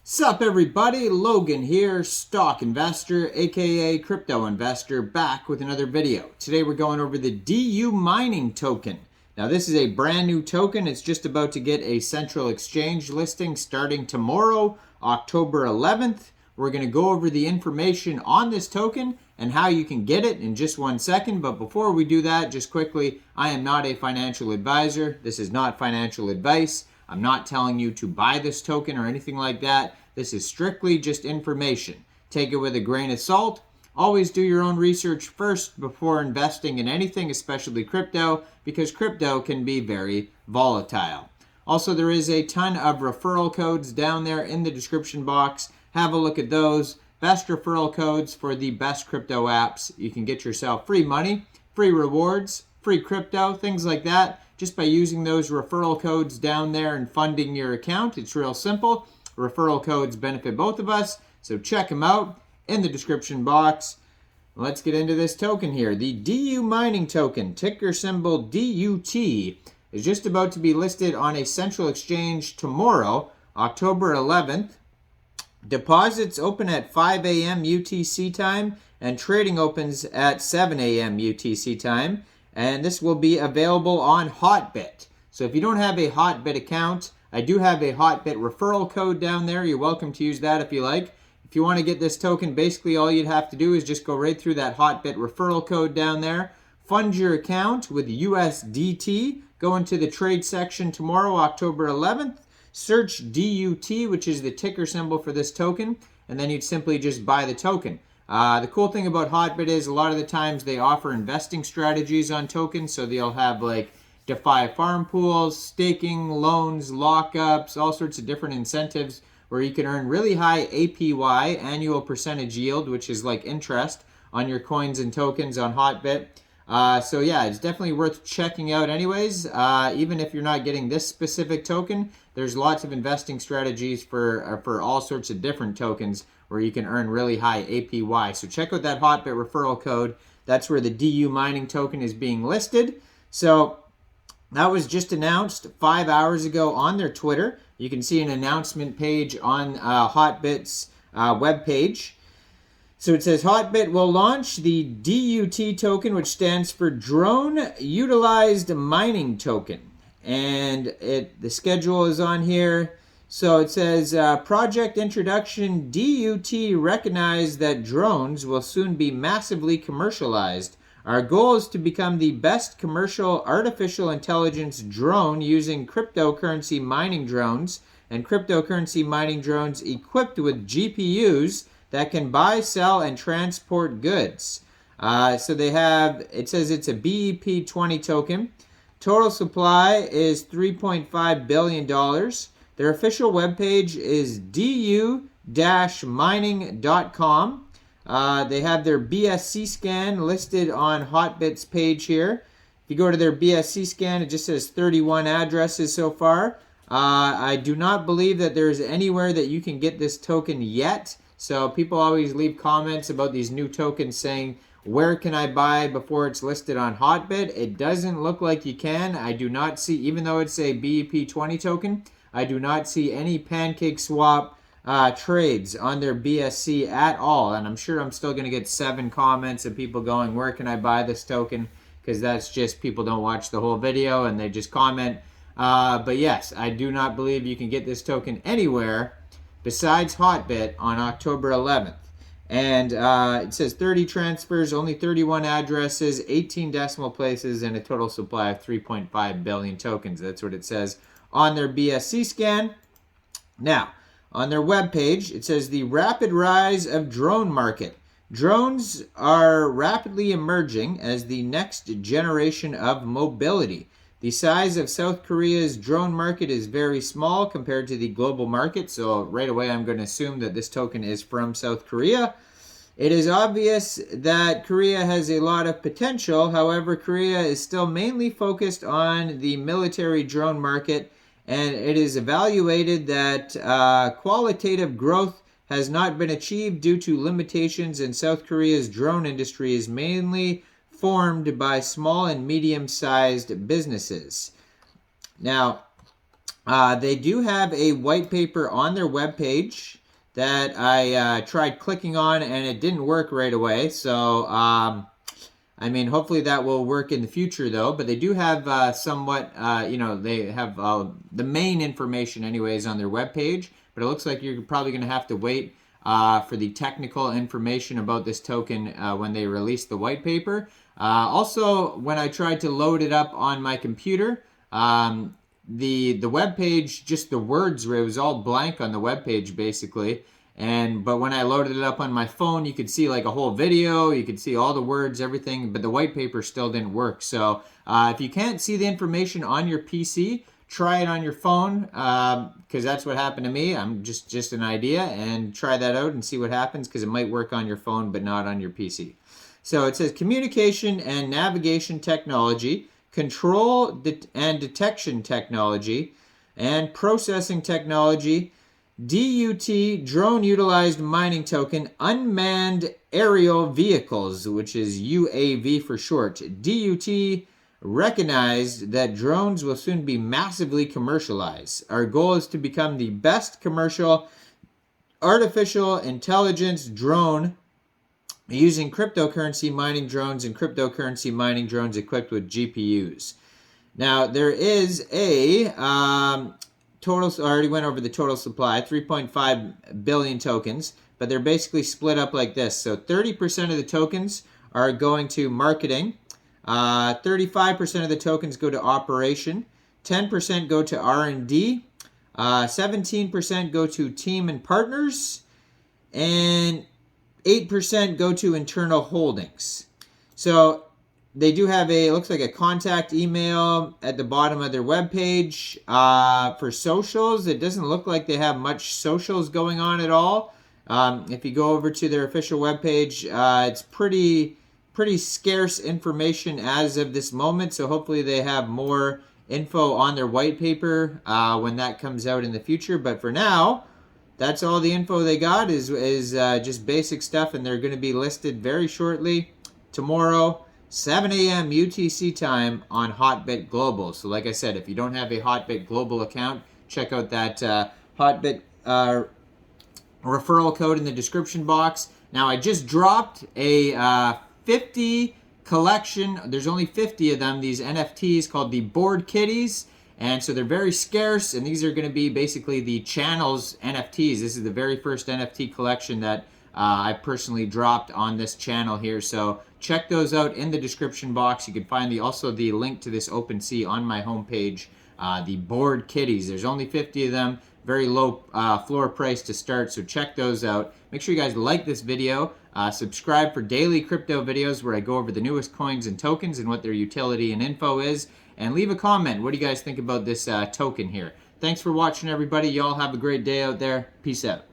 Sup everybody, Logan here, stock investor, aka crypto investor, back with another video. Today we're going over the DU mining token. Now this is a brand new token. It's just about to get a central exchange listing starting tomorrow, October 11th. We're going to go over the information on this token and how you can get it in just 1 second. But before we do that, just quickly, I am not a financial advisor. This is not financial advice. I'm not telling you to buy this token or anything like that. This is strictly just information. Take it with a grain of salt. Always do your own research first before investing in anything, especially crypto, because crypto can be very volatile. Also, there is a ton of referral codes down there in the description box. Have a look at those. Best referral codes for the best crypto apps. You can get yourself free money, free rewards, free crypto, things like that, just by using those referral codes down there and funding your account. It's real simple. Referral codes benefit both of us, so check them out in the description box. Let's get into this token here. The DU mining token, ticker symbol DUT, is just about to be listed on a central exchange tomorrow, October 11th. Deposits open at 5 a.m. UTC time, and trading opens at 7 a.m. UTC time. And this will be available on Hotbit. So if you don't have a Hotbit account, I do have a Hotbit referral code down there. You're welcome to use that if you like. If you want to get this token, basically all you'd have to do is just go right through that Hotbit referral code down there. Fund your account with USDT. Go into the trade section tomorrow, October 11th. Search DUT, which is the ticker symbol for this token, and then you'd simply just buy the token. The cool thing about Hotbit is a lot of the times they offer investing strategies on tokens, so they'll have like DeFi farm pools, staking, loans, lockups, all sorts of different incentives where you can earn really high APY, annual percentage yield, which is like interest on your coins and tokens on Hotbit. So yeah, it's definitely worth checking out anyways. Even if you're not getting this specific token, there's lots of investing strategies for all sorts of different tokens where you can earn really high APY. So check out that Hotbit referral code. That's where the DU mining token is being listed. So that was just announced 5 hours ago on their Twitter. You can see an announcement page on Hotbit's webpage. So it says Hotbit will launch the DUT token, which stands for Drone Utilized Mining Token. And the schedule is on here. So it says project introduction, DUT recognized that drones will soon be massively commercialized. Our goal is to become the best commercial artificial intelligence drone using cryptocurrency mining drones and cryptocurrency mining drones equipped with GPUs that can buy, sell, and transport goods. So they have, it says it's a BEP20 token. Total supply is $3.5 billion. Their official webpage is du-mining.com. They have their BSC scan listed on Hotbit's page here. If you go to their BSC scan, it just says 31 addresses so far. I do not believe that there's anywhere that you can get this token yet. So people always leave comments about these new tokens saying, where can I buy before it's listed on Hotbit? It doesn't look like you can. I do not see, even though it's a BEP20 token, I do not see any PancakeSwap trades on their BSC at all. And I'm sure I'm still going to get 7 comments of people going, where can I buy this token? Because that's just people don't watch the whole video and they just comment. But yes, I do not believe you can get this token anywhere besides Hotbit on October 11th. And it says 30 transfers, only 31 addresses, 18 decimal places, and a total supply of 3.5 billion tokens. That's what it says on their BSC scan. Now, on their webpage, it says the rapid rise of drone market. Drones are rapidly emerging as the next generation of mobility. The size of South Korea's drone market is very small compared to the global market. So right away, I'm going to assume that this token is from South Korea. It is obvious that Korea has a lot of potential. However, Korea is still mainly focused on the military drone market, and it is evaluated that qualitative growth has not been achieved due to limitations in South Korea's drone industry is mainly formed by small and medium-sized businesses. Now, They do have a white paper on their webpage that I tried clicking on and it didn't work right away. So, I mean, hopefully that will work in the future though. But they do have somewhat, you know, they have the main information anyways on their webpage. But it looks like you're probably going to have to wait for the technical information about this token when they release the white paper. Also, when I tried to load it up on my computer, the web page, just the words, it was all blank on the web page basically. But when I loaded it up on my phone, you could see like a whole video, you could see all the words, everything, but the white paper still didn't work. So if you can't see the information on your PC, try it on your phone, because that's what happened to me. I'm just an idea, and try that out and see what happens, because it might work on your phone but not on your PC. So it says communication and navigation technology, control and detection technology, and processing technology, DUT, drone utilized mining token, unmanned aerial vehicles, which is UAV for short. DUT recognized that drones will soon be massively commercialized. Our goal is to become the best commercial artificial intelligence drone using cryptocurrency mining drones and cryptocurrency mining drones equipped with GPUs. Now, there is a total, I already went over the total supply, 3.5 billion tokens, but they're basically split up like this. So 30% of the tokens are going to marketing, 35% of the tokens go to operation, 10% go to R&D, 17% go to team and partners, and 8% go to internal holdings. So they do have it looks like a contact email at the bottom of their webpage. For socials, it doesn't look like they have much socials going on at all. If you go over to their official webpage, it's pretty scarce information as of this moment. So hopefully they have more info on their white paper when that comes out in the future. But for now, that's all the info they got is just basic stuff, and they're going to be listed very shortly tomorrow, 7 a.m. UTC time on Hotbit Global. So like I said, if you don't have a Hotbit Global account, check out that Hotbit referral code in the description box. Now, I just dropped a 50 collection. There's only 50 of them, these NFTs called the Bored Kitties. And so they're very scarce, and these are going to be basically the channel's NFTs. This is the very first NFT collection that I personally dropped on this channel here. So check those out in the description box. You can find also the link to this OpenSea on my homepage, the Bored Kitties. There's only 50 of them, very low floor price to start, so check those out. Make sure you guys like this video. Subscribe for daily crypto videos where I go over the newest coins and tokens and what their utility and info is. And leave a comment. What do you guys think about this token here? Thanks for watching, everybody. Y'all have a great day out there. Peace out.